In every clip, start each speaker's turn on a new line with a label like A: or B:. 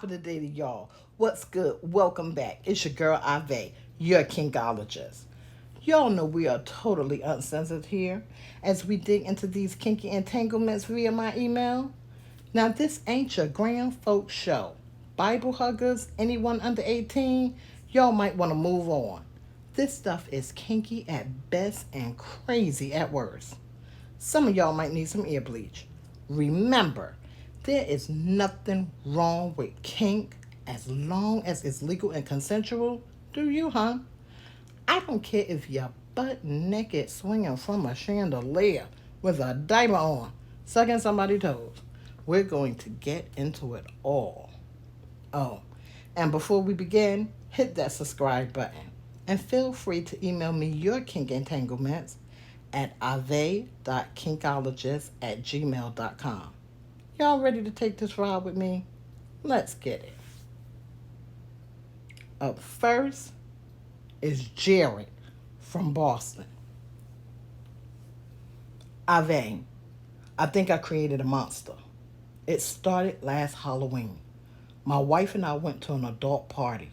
A: of the day to y'all. What's good? Welcome back. It's your girl ahvay, your kinkologist. Y'all know we are totally uncensored here as we dig into these kinky entanglements via my email. Now, this ain't your grand folk show. Bible huggers, anyone under 18, y'all might want to move on. This stuff is kinky at best and crazy at worst. Some of y'all might need some ear bleach. Remember, there is nothing wrong with kink as long as it's legal and consensual. Do you, huh? I don't care if you're butt naked swinging from a chandelier with a diaper on, sucking somebody's toes. We're going to get into it all. Oh, and before we begin, hit that subscribe button. And feel free to email me your kink entanglements at ahvay.kinkologist@gmail.com. Y'all ready to take this ride with me? Let's get it. Up first is Jared from Boston. Ahvay, I think I created a monster. It started last Halloween. My wife and I went to an adult party.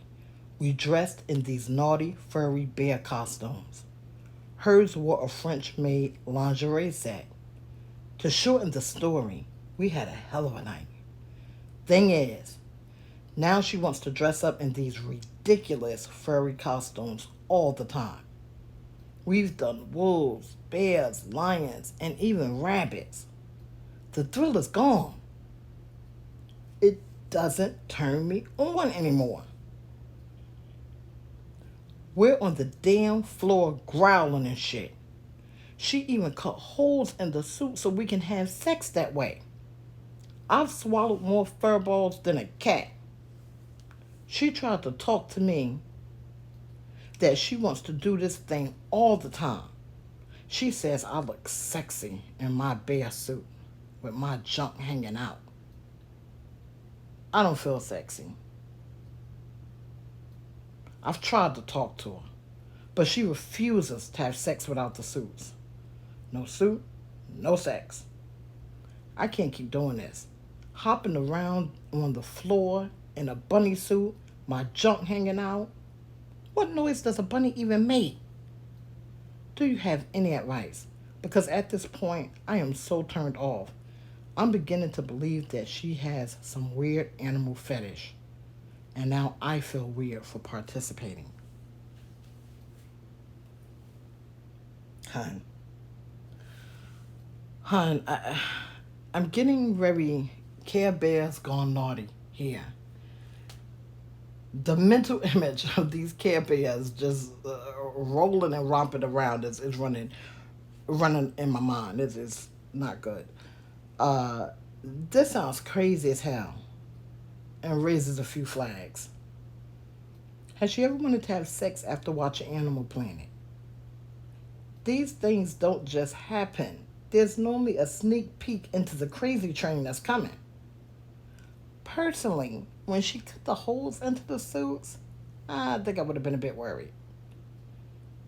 A: We dressed in these naughty, furry bear costumes. Hers wore a French-made lingerie set. To shorten the story, we had a hell of a night. Thing is, now she wants to dress up in these ridiculous furry costumes all the time. We've done wolves, bears, lions, and even rabbits. The thrill is gone. It doesn't turn me on anymore. We're on the damn floor growling and shit. She even cut holes in the suit so we can have sex that way. I've swallowed more fur balls than a cat. She tried to talk to me that she wants to do this thing all the time. She says I look sexy in my bear suit with my junk hanging out. I don't feel sexy. I've tried to talk to her, but she refuses to have sex without the suits. No suit, no sex. I can't keep doing this. Hopping around on the floor in a bunny suit, my junk hanging out. What noise does a bunny even make? Do you have any advice? Because at this point, I am so turned off. I'm beginning to believe that she has some weird animal fetish. And now I feel weird for participating. Hun. Hun, I'm getting very Care Bears gone naughty here. The mental image of these Care Bears just rolling and romping around is running in my mind. It's not good. Uh, this sounds crazy as hell and raises a few flags. Has she ever wanted to have sex after watching Animal Planet? These things don't just happen. There's normally a sneak peek into the crazy train that's coming. Personally, when she cut the holes into the suits, I think I would have been a bit worried.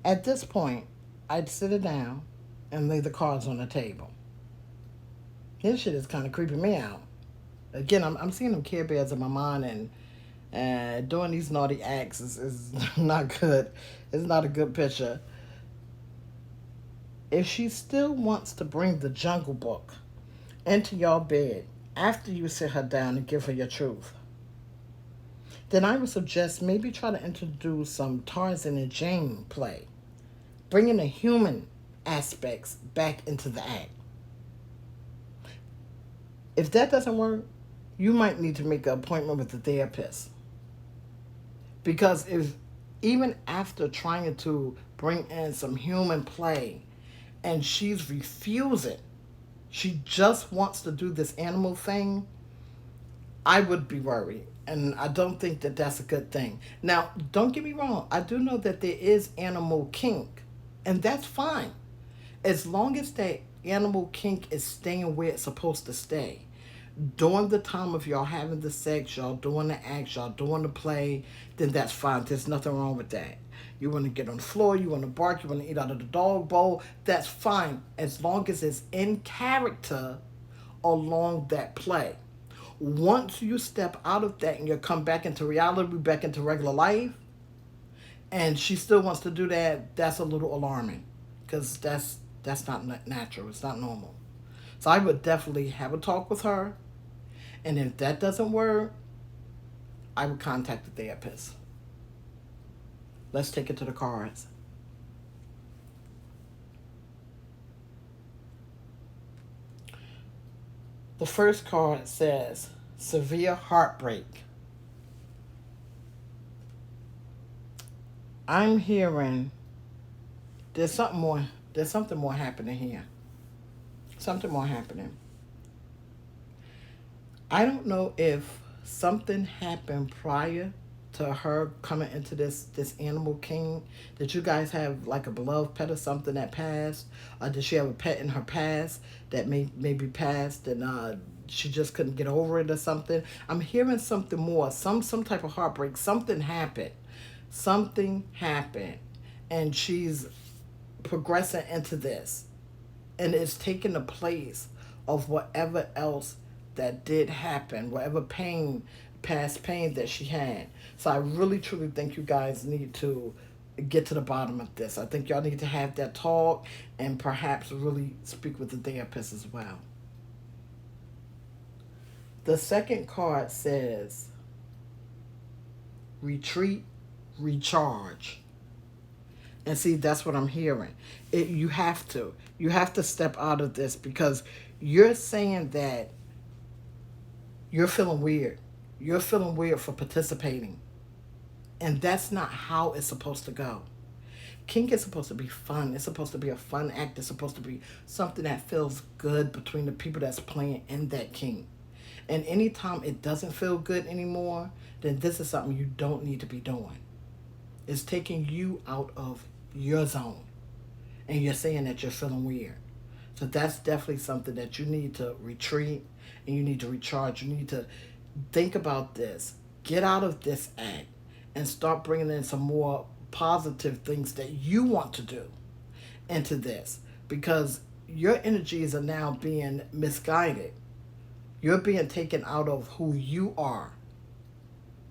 A: At this point, I'd sit her down and lay the cards on the table. This shit is kind of creeping me out. Again, I'm seeing them Care Bears in my mind, and doing these naughty acts is not good. It's not a good picture. If she still wants to bring the Jungle Book into your bed after you sit her down and give her your truth, then I would suggest maybe try to introduce some Tarzan and Jane play, bringing the human aspects back into the act. If that doesn't work, you might need to make an appointment with a therapist. Because if even after trying to bring in some human play and she's refusing, she just wants to do this animal thing, I would be worried. And I don't think that that's a good thing. Now, don't get me wrong. I do know that there is animal kink, and that's fine. As long as that animal kink is staying where it's supposed to stay. During the time of y'all having the sex, y'all doing the act, y'all doing the play, then that's fine. There's nothing wrong with that. You want to get on the floor, you want to bark, you want to eat out of the dog bowl, that's fine. As long as it's in character along that play. Once you step out of that and you come back into reality, back into regular life, and she still wants to do that, that's a little alarming, because that's not natural. It's not normal. So I would definitely have a talk with her, and if that doesn't work, I would contact the therapist. Let's take it to the cards. The first card says severe heartbreak. I'm hearing there's something more. There's something more happening here. Something more happening. I don't know if something happened prior to her coming into this animal king. Did you guys have like a beloved pet or something that passed? Or did she have a pet in her past that maybe passed and she just couldn't get over it or something? I'm hearing something more. Some type of heartbreak. Something happened. Something happened, and she's progressing into this, and it's taking the place of whatever else that did happen, whatever pain, past pain that she had. So I really truly think you guys need to get to the bottom of this. I think y'all need to have that talk and perhaps really speak with the therapist as well. The second card says retreat, recharge. And see, that's what I'm hearing. You have to. You have to step out of this, because you're saying that you're feeling weird. You're feeling weird for participating. And that's not how it's supposed to go. Kink is supposed to be fun. It's supposed to be a fun act. It's supposed to be something that feels good between the people that's playing in that kink. And anytime it doesn't feel good anymore, then this is something you don't need to be doing. It's taking you out of your zone. And you're saying that you're feeling weird. So that's definitely something that you need to retreat and you need to recharge. You need to think about this. Get out of this act and start bringing in some more positive things that you want to do into this, because your energies are now being misguided. You're being taken out of who you are,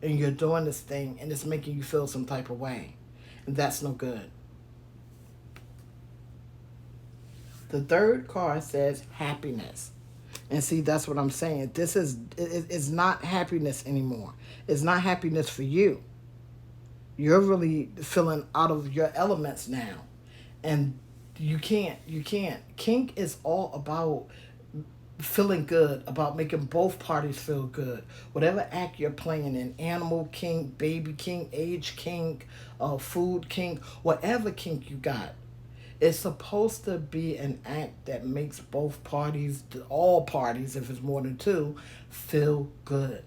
A: and you're doing this thing and it's making you feel some type of way, and that's no good. The third card says happiness. And see, that's what I'm saying. This is not happiness anymore. It's not happiness for you. You're really feeling out of your elements now. And you can't. Kink is all about feeling good, about making both parties feel good. Whatever act you're playing in, animal kink, baby kink, age kink, food kink, whatever kink you got, it's supposed to be an act that makes both parties, all parties, if it's more than two, feel good.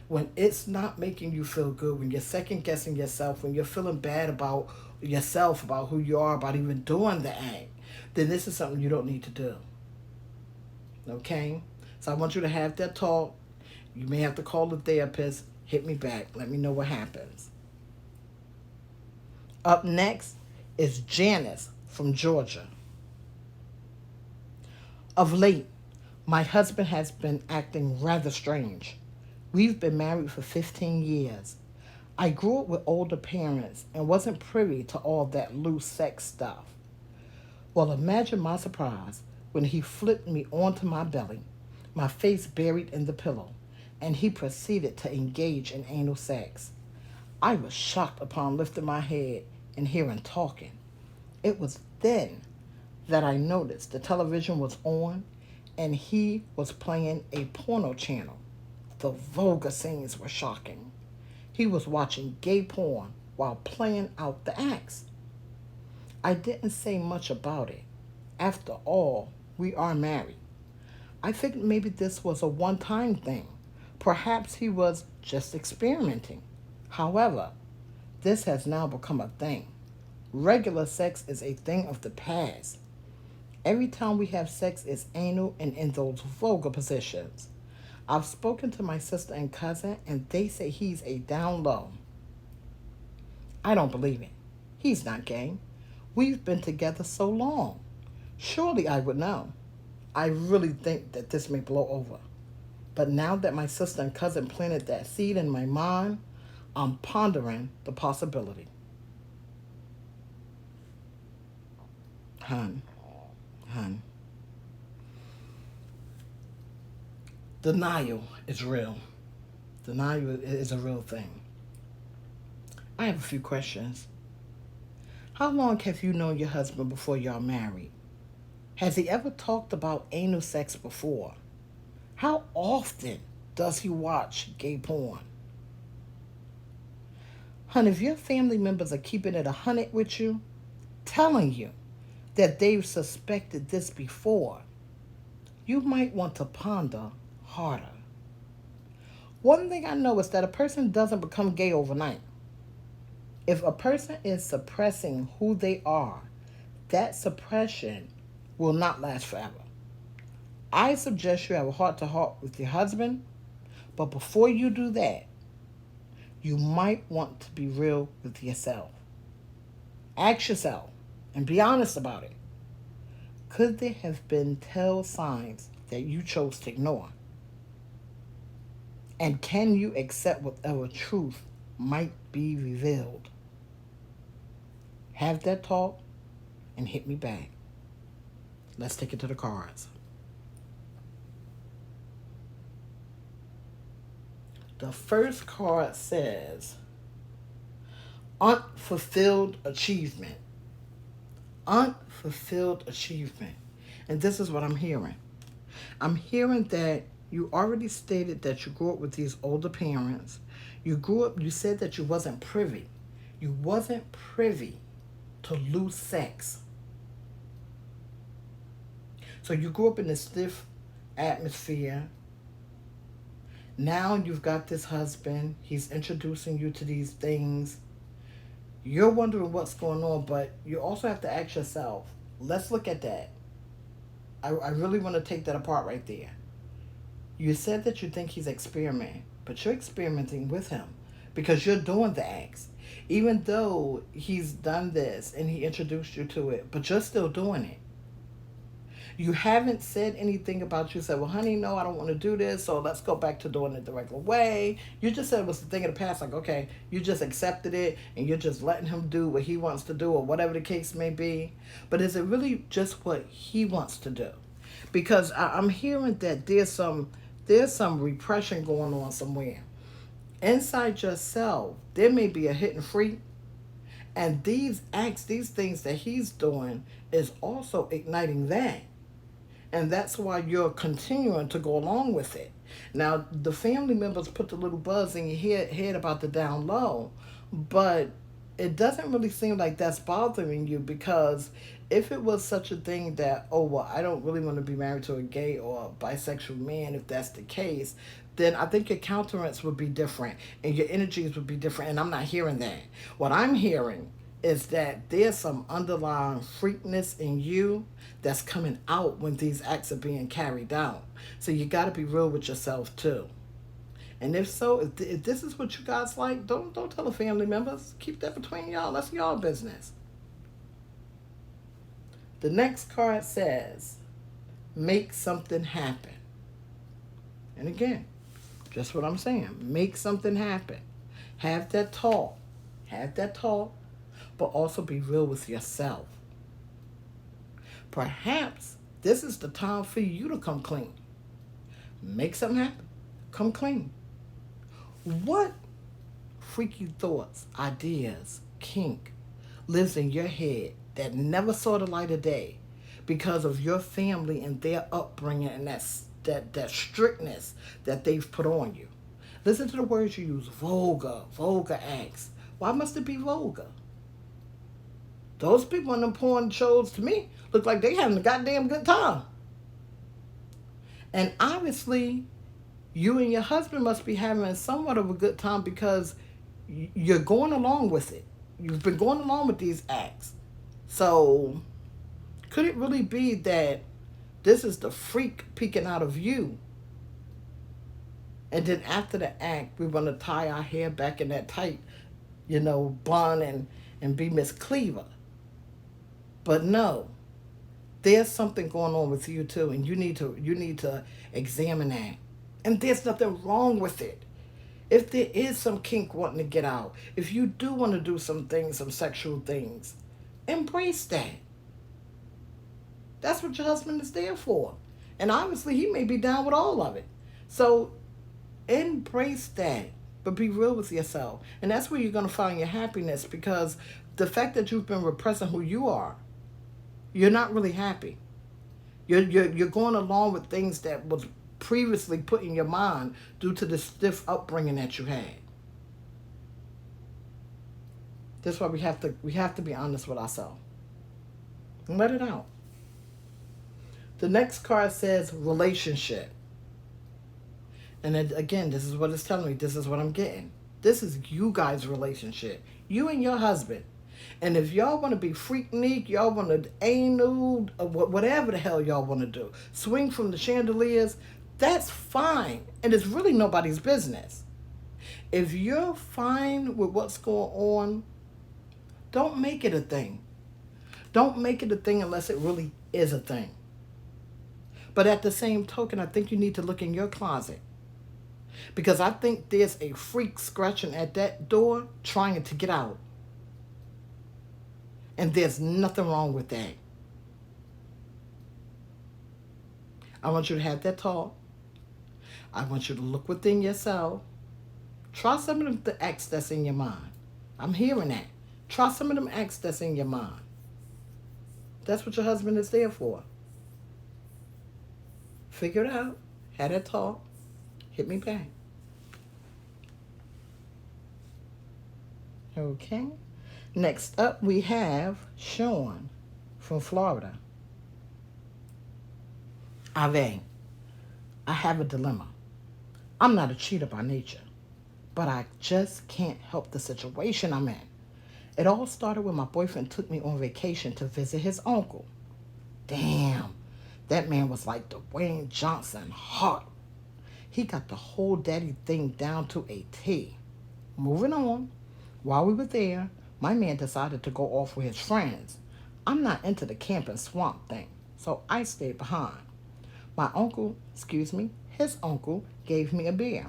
A: When it's not making you feel good, when you're second guessing yourself, when you're feeling bad about yourself, about who you are, about even doing the act, then this is something you don't need to do. Okay? So I want you to have that talk. You may have to call the therapist. Hit me back. Let me know what happens. Up next is Janice from Georgia. Of late, my husband has been acting rather strange. We've been married for 15 years. I grew up with older parents and wasn't privy to all that loose sex stuff. Well, imagine my surprise when he flipped me onto my belly, my face buried in the pillow, and he proceeded to engage in anal sex. I was shocked upon lifting my head and hearing talking. It was then that I noticed the television was on and he was playing a porno channel. The vulgar scenes were shocking. He was watching gay porn while playing out the acts. I didn't say much about it. After all, we are married. I figured maybe this was a one-time thing. Perhaps he was just experimenting. However, this has now become a thing. Regular sex is a thing of the past. Every time we have sex, it's anal and in those vulgar positions. I've spoken to my sister and cousin, and they say he's a down low. I don't believe it. He's not gay. We've been together so long. Surely I would know. I really think that this may blow over. But now that my sister and cousin planted that seed in my mind, I'm pondering the possibility. Hun, hun, denial is real. Denial is a real thing. I have a few questions. How long have you known your husband before y'all married? Has he ever talked about anal sex before? How often does he watch gay porn? Hun, if your family members are keeping it 100 with you, telling you that they've suspected this before, you might want to ponder harder. One thing I know is that a person doesn't become gay overnight. If a person is suppressing who they are, that suppression will not last forever. I suggest you have a heart to heart with your husband, but before you do that, you might want to be real with yourself. Ask yourself and be honest about it. Could there have been tell signs that you chose to ignore? And can you accept whatever truth might be revealed? Have that talk and hit me back. Let's take it to the cards. The first card says unfulfilled achievement. Unfulfilled achievement. And this is what I'm hearing. I'm hearing that you already stated that you grew up with these older parents. You said that you wasn't privy. You wasn't privy to loose sex. So you grew up in this stiff atmosphere. Now you've got this husband. He's introducing you to these things. You're wondering what's going on, but you also have to ask yourself, let's look at that. I really want to take that apart right there. You said that you think he's experimenting, but you're experimenting with him because you're doing the acts. Even though he's done this and he introduced you to it, but you're still doing it. You haven't said anything about you said, well, honey, no, I don't want to do this, so let's go back to doing it the regular way. You just said it was the thing of the past, like, okay, you just accepted it and you're just letting him do what he wants to do or whatever the case may be. But is it really just what he wants to do? Because I'm hearing that there's some repression going on somewhere. Inside yourself, there may be a hidden freak. And these acts, these things that he's doing is also igniting that. And that's why you're continuing to go along with it. Now, the family members put the little buzz in your head about the down low, but it doesn't really seem like that's bothering you, because if it was such a thing that, oh, well, I don't really want to be married to a gay or a bisexual man, if that's the case, then I think your countenance would be different and your energies would be different. And I'm not hearing that. What I'm hearing is that there's some underlying freakness in you that's coming out when these acts are being carried out. So you got to be real with yourself too. And if so, if this is what you guys like, don't tell the family members. Keep that between y'all. That's y'all business. The next card says, make something happen. And again, just what I'm saying. Make something happen. Have that talk. Have that talk. But also be real with yourself. Perhaps this is the time for you to come clean. Make something happen. Come clean. What freaky thoughts, ideas, kink lives in your head that never saw the light of day because of your family and their upbringing and that strictness that they've put on you? Listen to the words you use. Vulgar acts. Why must it be vulgar? Those people in them porn shows, to me, look like they having a goddamn good time. And obviously, you and your husband must be having somewhat of a good time because you're going along with it. You've been going along with these acts. So, could it really be that this is the freak peeking out of you? And then after the act, we want to tie our hair back in that tight, bun and be Miss Cleaver. But no, there's something going on with you too, and you need to examine that And there's nothing wrong with it. If there is some kink wanting to get out, if you do want to do some things, some sexual things, embrace that. That's what your husband is there for. And obviously, he may be down with all of it. So embrace that. But be real with yourself. And that's where you're going to find your happiness, because the fact that you've been repressing who you are, you're not really happy. You're going along with things that was previously put in your mind due to the stiff upbringing that you had. That's why we have to be honest with ourselves and let it out. The next card says relationship. And then, again, this is what it's telling me. This is what I'm getting. This is you guys' relationship. You and your husband. And if y'all want to be freaknik, y'all want to anal, whatever the hell y'all want to do, swing from the chandeliers, that's fine. And it's really nobody's business. If you're fine with what's going on, don't make it a thing. Don't make it a thing unless it really is a thing. But at the same token, I think you need to look in your closet. Because I think there's a freak scratching at that door trying to get out. And there's nothing wrong with that. I want you to have that talk. I want you to look within yourself. Try some of the acts that's in your mind. I'm hearing that. Try some of them acts that's in your mind. That's what your husband is there for. Figure it out. Have that talk. Hit me back. Okay. Next up, we have Sean from Florida. Ahvay, I have a dilemma. I'm not a cheater by nature, but I just can't help the situation I'm in. It all started when my boyfriend took me on vacation to visit his uncle. Damn, that man was like Dwayne Johnson hot. He got the whole daddy thing down to a T. Moving on, while we were there, my man decided to go off with his friends. I'm not into the camp and swamp thing, so I stayed behind. His uncle gave me a beer.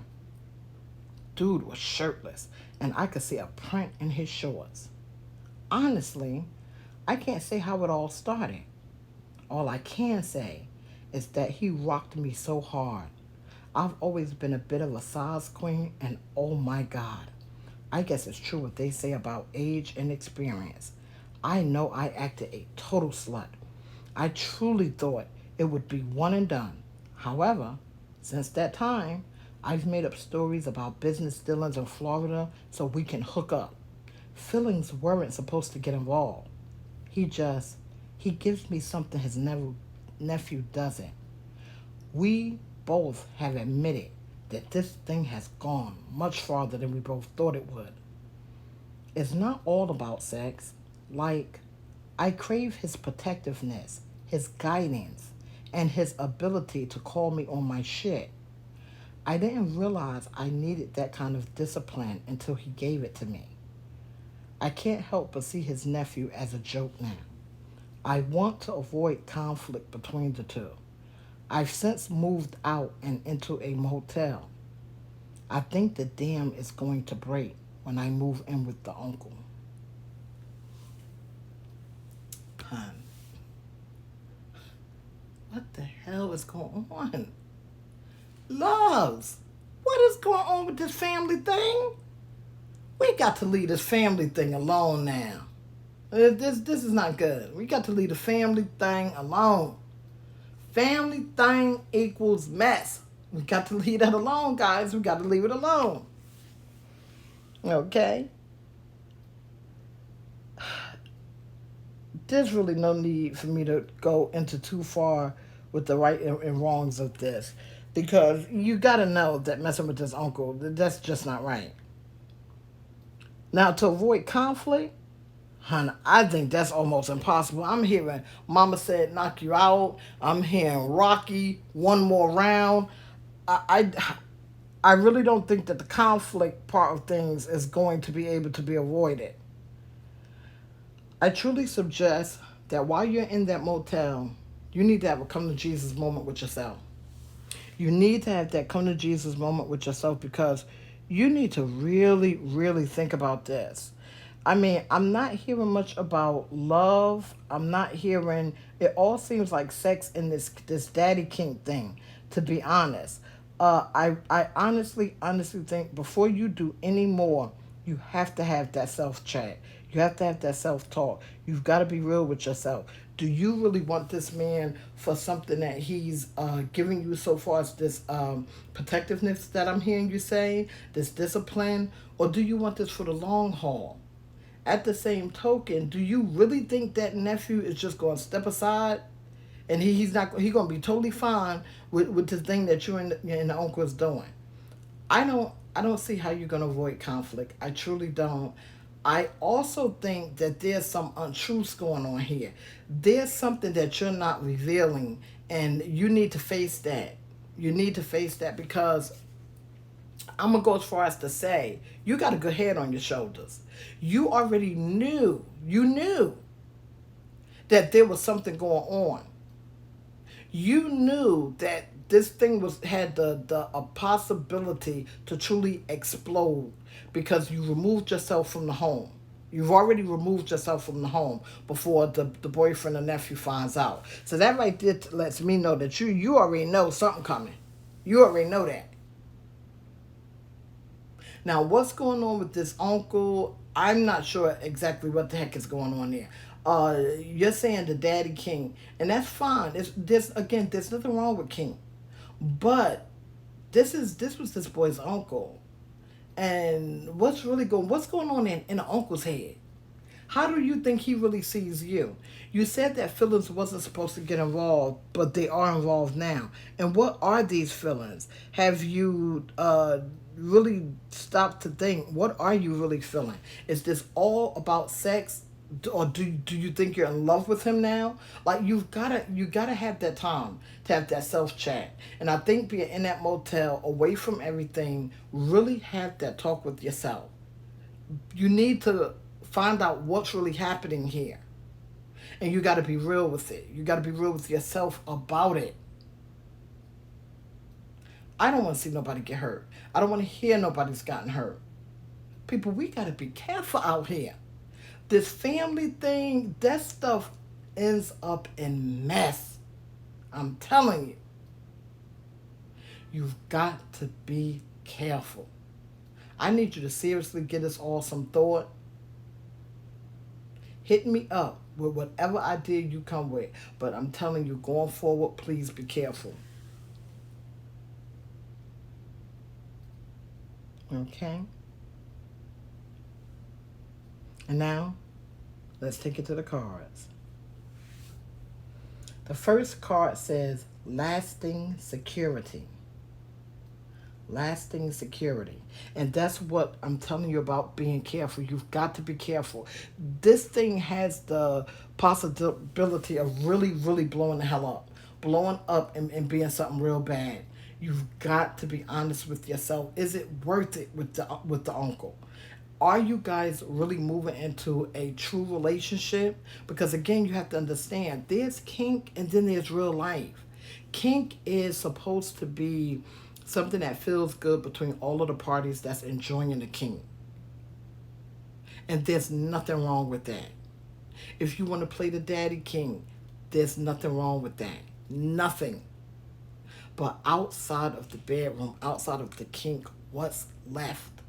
A: Dude was shirtless, and I could see a print in his shorts. Honestly, I can't say how it all started. All I can say is that he rocked me so hard. I've always been a bit of a size queen, and oh my God, I guess it's true what they say about age and experience. I know I acted a total slut. I truly thought it would be one and done. However, since that time, I've made up stories about business dealings in Florida so we can hook up. Feelings weren't supposed to get involved. He gives me something his nephew doesn't. We both have admitted that this thing has gone much farther than we both thought it would. It's not all about sex. Like, I crave his protectiveness, his guidance, and his ability to call me on my shit. I didn't realize I needed that kind of discipline until he gave it to me. I can't help but see his nephew as a joke now. I want to avoid conflict between the two. I've since moved out and into a motel. I think the dam is going to break when I move in with the uncle. Hun, what the hell is going on? Loves, what is going on with this family thing? We got to leave this family thing alone now. This is not good. We got to leave the family thing alone. Family thing equals mess. We got to leave that alone, guys. We got to leave it alone. Okay? There's really no need for me to go into too far with the right and wrongs of this, because you got to know that messing with this uncle, that's just not right. Now, to avoid conflict, honey, I think that's almost impossible. I'm hearing Mama said knock you out. I'm hearing Rocky, one more round. I really don't think that the conflict part of things is going to be able to be avoided. I truly suggest that while you're in that motel, you need to have a come to Jesus moment with yourself. You need to have that come to Jesus moment with yourself because you need to really, really think about this. I mean, I'm not hearing much about love. I'm not hearing. It all seems like sex in this daddy kink thing. To be honest, I honestly think before you do any more, you have to have that self chat. You have to have that self talk. You've got to be real with yourself. Do you really want this man for something that he's giving you so far as this protectiveness that I'm hearing you say, this discipline, or do you want this for the long haul? At the same token, do you really think that nephew is just going to step aside and he's not he going to be totally fine with the thing that you and the uncle is doing? I don't see how you're going to avoid conflict. I truly don't. I also think that there's some untruths going on here. There's something that you're not revealing, and you need to face that. You need to face that because I'm gonna go as far as to say you got a good head on your shoulders. You already knew that there was something going on. You knew that this thing was had the a possibility to truly explode because you removed yourself from the home. You've already removed yourself from the home before the boyfriend or nephew finds out. So that right there lets me know that you already know something coming. You already know that. Now, what's going on with this uncle? I'm not sure exactly what the heck is going on there. You're saying the daddy king, and that's fine. There's nothing wrong with king, but this was this boy's uncle, and what's going on in the uncle's head? How do you think he really sees you? You said that feelings wasn't supposed to get involved, but they are involved now. And what are these feelings? Have you really stopped to think? What are you really feeling? Is this all about sex? Or do you think you're in love with him now? Like you gotta have that time to have that self chat. And I think being in that motel, away from everything, really have that talk with yourself. You need to find out what's really happening here. And you got to be real with it. You got to be real with yourself about it. I don't want to see nobody get hurt. I don't want to hear nobody's gotten hurt. People, we got to be careful out here. This family thing, that stuff ends up in mess. I'm telling you. You've got to be careful. I need you to seriously give us all some thought. Hit me up with whatever idea you come with. But I'm telling you, going forward, please be careful. Okay? And now, let's take it to the cards. The first card says lasting security. Lasting security. And that's what I'm telling you about being careful. You've got to be careful. This thing has the possibility of really, really blowing the hell up. Blowing up and being something real bad. You've got to be honest with yourself. Is it worth it with the uncle? Are you guys really moving into a true relationship? Because again, you have to understand there's kink and then there's real life. Kink is supposed to be something that feels good between all of the parties that's enjoying the kink. And there's nothing wrong with that. If you want to play the daddy king, there's nothing wrong with that. Nothing. But outside of the bedroom, outside of the kink, what's left?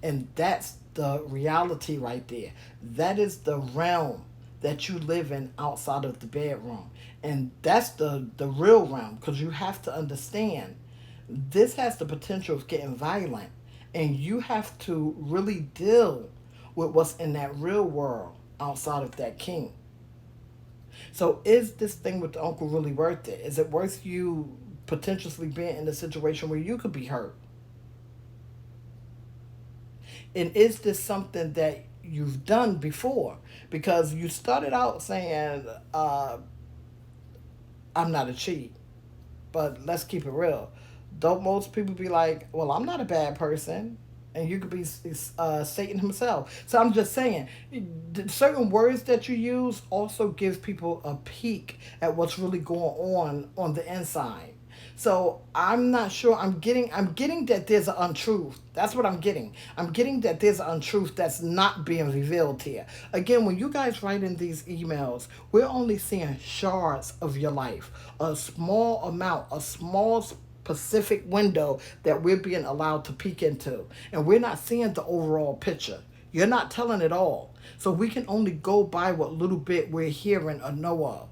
A: And that's the reality right there. That is the realm that you live in outside of the bedroom. And that's the real realm because you have to understand this has the potential of getting violent. And you have to really deal with what's in that real world outside of that king. So is this thing with the uncle really worth it? Is it worth you potentially being in a situation where you could be hurt? And is this something that you've done before? Because you started out saying, I'm not a cheat. But let's keep it real. Don't most people be like, well, I'm not a bad person? And you could be Satan himself. So I'm just saying, certain words that you use also gives people a peek at what's really going on the inside. So I'm not sure. I'm getting that there's an untruth. That's what I'm getting. I'm getting that there's an untruth that's not being revealed here. Again, when you guys write in these emails, we're only seeing shards of your life, a small amount, a small specific window that we're being allowed to peek into, and we're not seeing the overall picture. You're not telling it all, so we can only go by what little bit we're hearing or know of.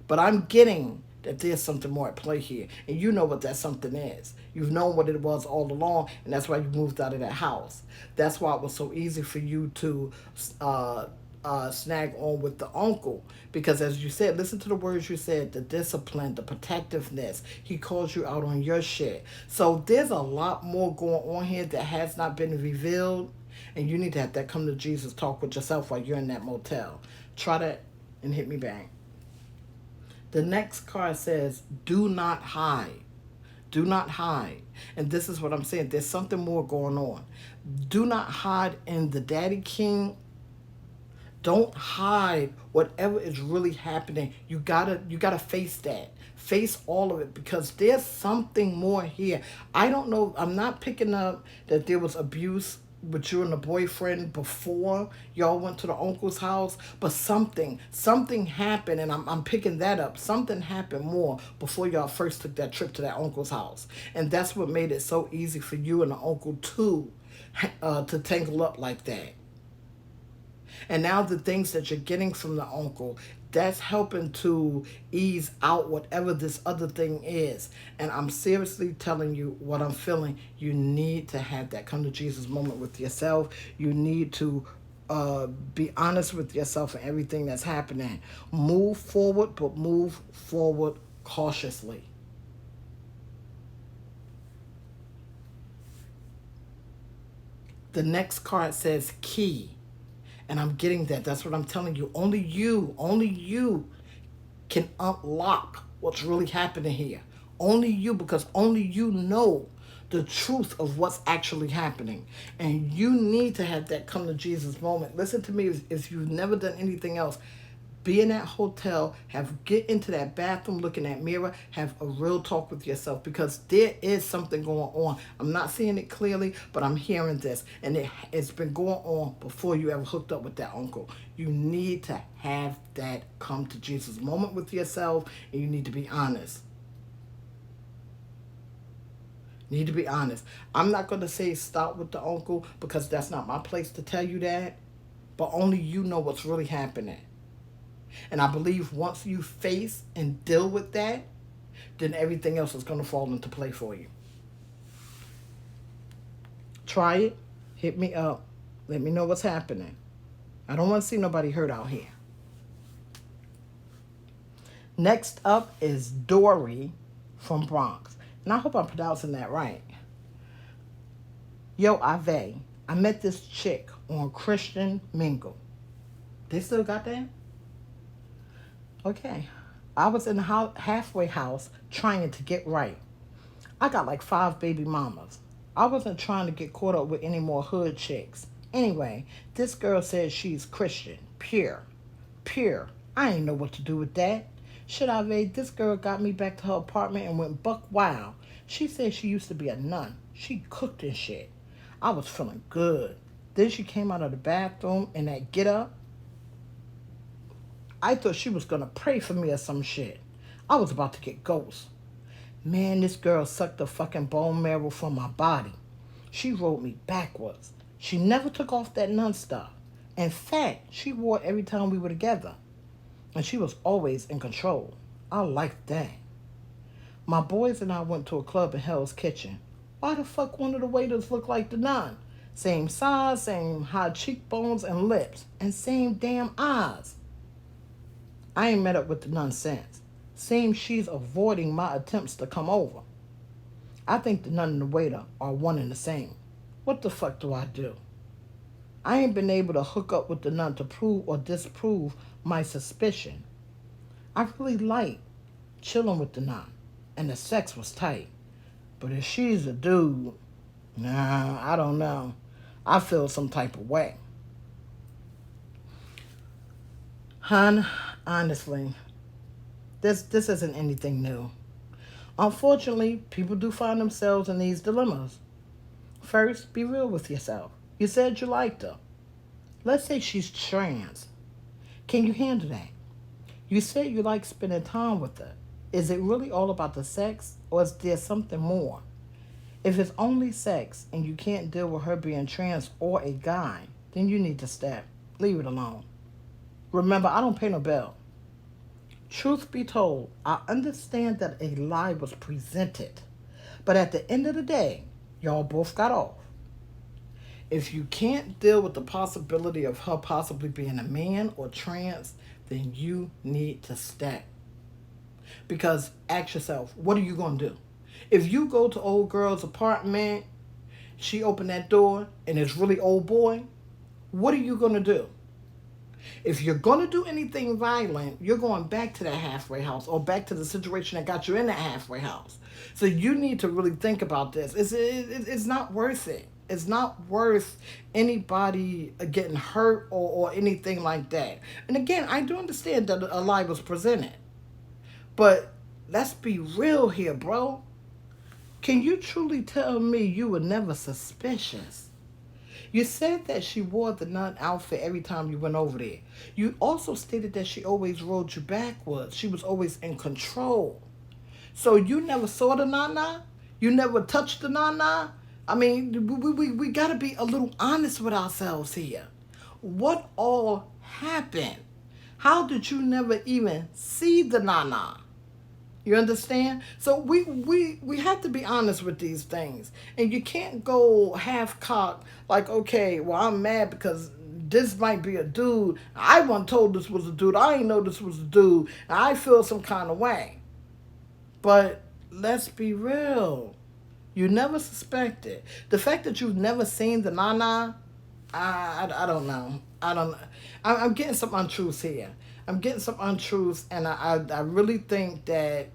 A: But I'm getting that there's something more at play here. And you know what that something is. You've known what it was all along, and that's why you moved out of that house. That's why it was so easy for you to snag on with the uncle. Because as you said, listen to the words you said, the discipline, the protectiveness. He calls you out on your shit. So there's a lot more going on here that has not been revealed. And you need to have that come to Jesus talk with yourself while you're in that motel. Try that and hit me back. The next card says, do not hide. Do not hide. And this is what I'm saying. There's something more going on. Do not hide in the Daddy King. Don't hide whatever is really happening. You gotta face that. Face all of it because there's something more here. I don't know. I'm not picking up that there was abuse with you and the boyfriend before y'all went to the uncle's house, but something happened, and I'm picking that up. Something happened more before y'all first took that trip to that uncle's house, and that's what made it so easy for you and the uncle to tangle up like that. And now the things that you're getting from the uncle, that's helping to ease out whatever this other thing is. And I'm seriously telling you what I'm feeling. You need to have that come to Jesus moment with yourself. You need to be honest with yourself and everything that's happening. Move forward, but move forward cautiously. The next card says key. And I'm getting that. That's what I'm telling you. Only you can unlock what's really happening here. Only you, because only you know the truth of what's actually happening. And you need to have that come to Jesus moment. Listen to me, if you've never done anything else, be in that hotel, get into that bathroom, look in that mirror, have a real talk with yourself because there is something going on. I'm not seeing it clearly, but I'm hearing this, and it's been going on before you ever hooked up with that uncle. You need to have that come to Jesus moment with yourself, and you need to be honest. Need to be honest. I'm not going to say stop with the uncle because that's not my place to tell you that, but only you know what's really happening. And I believe once you face and deal with that, then everything else is going to fall into play for you. Try it. Hit me up. Let me know what's happening. I don't want to see nobody hurt out here. Next up is Dory from Bronx. And I hope I'm pronouncing that right. Yo, ahvay. I met this chick on Christian Mingle. They still got that? Okay. I was in the halfway house trying to get right. I got like 5 baby mamas. I wasn't trying to get caught up with any more hood chicks. Anyway, this girl says she's Christian. Pure. Pure. I ain't know what to do with that. Should I evade? This girl got me back to her apartment and went buck wild. She said she used to be a nun. She cooked and shit. I was feeling good. Then she came out of the bathroom in that get up. I thought she was gonna pray for me or some shit. I was about to get ghost. Man, this girl sucked the fucking bone marrow from my body. She rolled me backwards. She never took off that nun stuff. In fact, she wore it every time we were together. And she was always in control. I liked that. My boys and I went to a club in Hell's Kitchen. Why the fuck one of the waiters looked like the nun? Same size, same high cheekbones and lips, and same damn eyes. I ain't met up with the nun since. Seems she's avoiding my attempts to come over. I think the nun and the waiter are one and the same. What the fuck do I do? I ain't been able to hook up with the nun to prove or disprove my suspicion. I really like chilling with the nun, and the sex was tight. But if she's a dude, nah, I don't know. I feel some type of way. Hun, honestly, this isn't anything new. Unfortunately, people do find themselves in these dilemmas. First, be real with yourself. You said you liked her. Let's say she's trans. Can you handle that? You said you like spending time with her. Is it really all about the sex, or is there something more? If it's only sex and you can't deal with her being trans or a guy, then you need to step. Leave it alone. Remember, I don't pay no bill. Truth be told, I understand that a lie was presented. But at the end of the day, y'all both got off. If you can't deal with the possibility of her possibly being a man or trans, then you need to step. Because ask yourself, what are you going to do? If you go to old girl's apartment, she opened that door, and it's really old boy, what are you going to do? If you're going to do anything violent, you're going back to that halfway house or back to the situation that got you in that halfway house. So you need to really think about this. It's not worth it. It's not worth anybody getting hurt or anything like that. And again, I do understand that a lie was presented. But let's be real here, bro. Can you truly tell me you were never suspicious? You said that she wore the nun outfit every time you went over there. You also stated that she always rode you backwards. She was always in control. So you never saw the nana? You never touched the nana? I mean, we got to be a little honest with ourselves here. What all happened? How did you never even see the nana? You understand? So we have to be honest with these things. And you can't go half-cocked like, okay, well, I'm mad because this might be a dude. I wasn't told this was a dude. I didn't know this was a dude. And I feel some kind of way. But let's be real. You never suspected. The fact that you've never seen the nana, I don't know. I don't. I'm getting some untruths here. I'm getting some untruths, and I really think that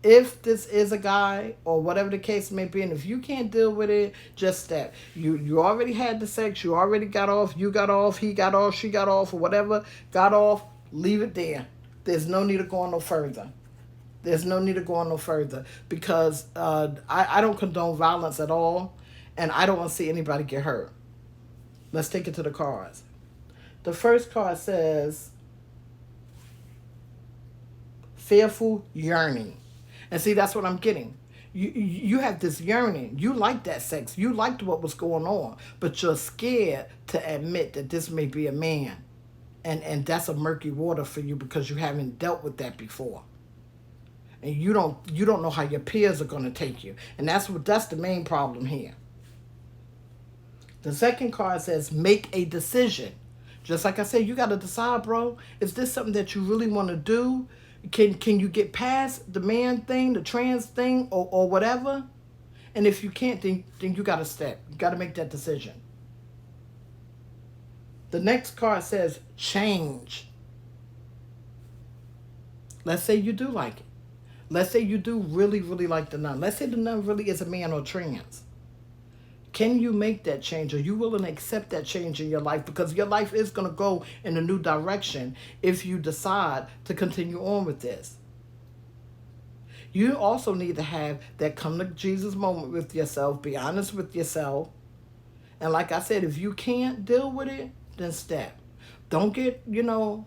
A: if this is a guy or whatever the case may be, and if you can't deal with it, just step. You already had the sex. You already got off. You got off. He got off. She got off, or whatever. Got off. Leave it there. There's no need of going no further. There's no need of going no further because I don't condone violence at all, and I don't want to see anybody get hurt. Let's take it to the cards. The first card says fearful yearning. And see, that's what I'm getting. You have this yearning. You like that sex. You liked what was going on, but you're scared to admit that this may be a man. And that's a murky water for you because you haven't dealt with that before. And you don't know how your peers are going to take you. And that's the main problem here. The second card says make a decision. Just like I said, you got to decide, bro. Is this something that you really want to do? Can you get past the man thing, the trans thing, or whatever? And if you can't, then you got to step. You got to make that decision. The next card says change. Let's say you do like it. Let's say you do really, really like the nun. Let's say the nun really is a man or trans. Can you make that change? Are you willing to accept that change in your life? Because your life is going to go in a new direction if you decide to continue on with this. You also need to have that come to Jesus moment with yourself. Be honest with yourself. And like I said, if you can't deal with it, then step. Don't get,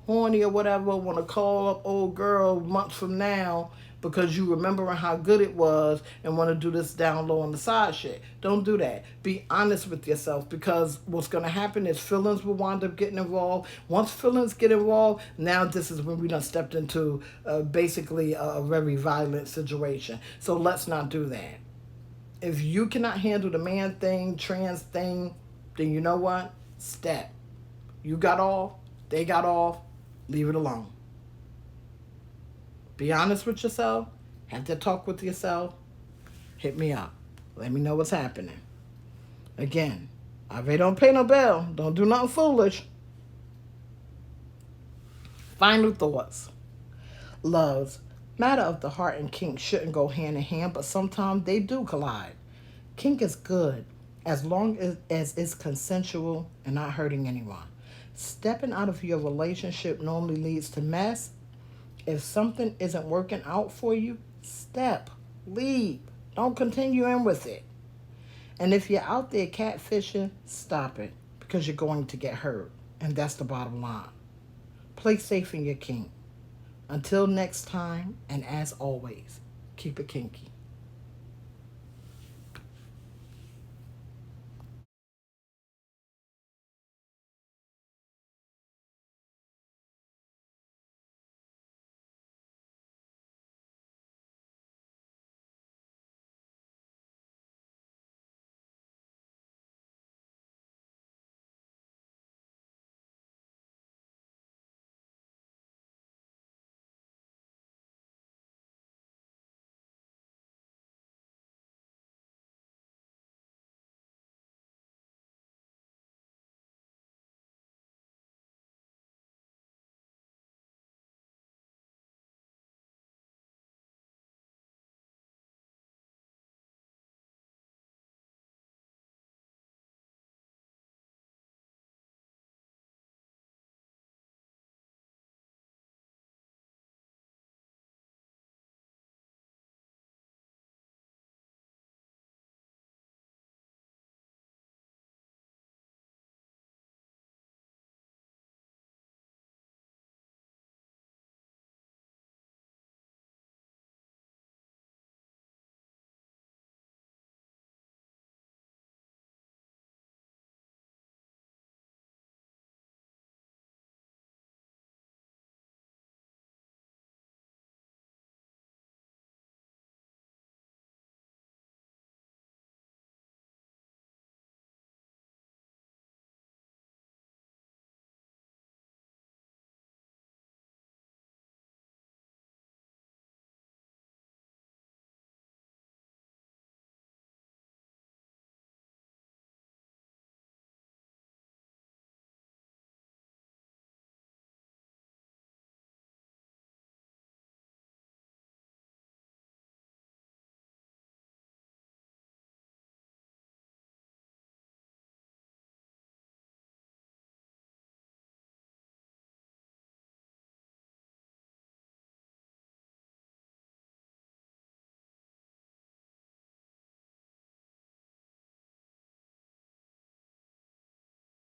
A: horny or whatever. Want to call up old girl months from now because you remembering how good it was and want to do this down low on the side shit. Don't do that. Be honest with yourself because what's going to happen is feelings will wind up getting involved. Once feelings get involved, now this is when we done stepped into basically a very violent situation. So let's not do that. If you cannot handle the man thing, trans thing, then you know what? Step. You got off, they got off, leave it alone. Be honest with yourself. Have that talk with yourself. Hit me up. Let me know what's happening. Again, ahvay don't pay no bill. Don't do nothing foolish. Final thoughts. Loves. Matter of the heart and kink shouldn't go hand in hand, but sometimes they do collide. Kink is good as long as it's consensual and not hurting anyone. Stepping out of your relationship normally leads to mess. If something isn't working out for you, step, leave. Don't continue in with it. And if you're out there catfishing, stop it because you're going to get hurt. And that's the bottom line. Play safe in your kink. Until next time, and as always, keep it kinky.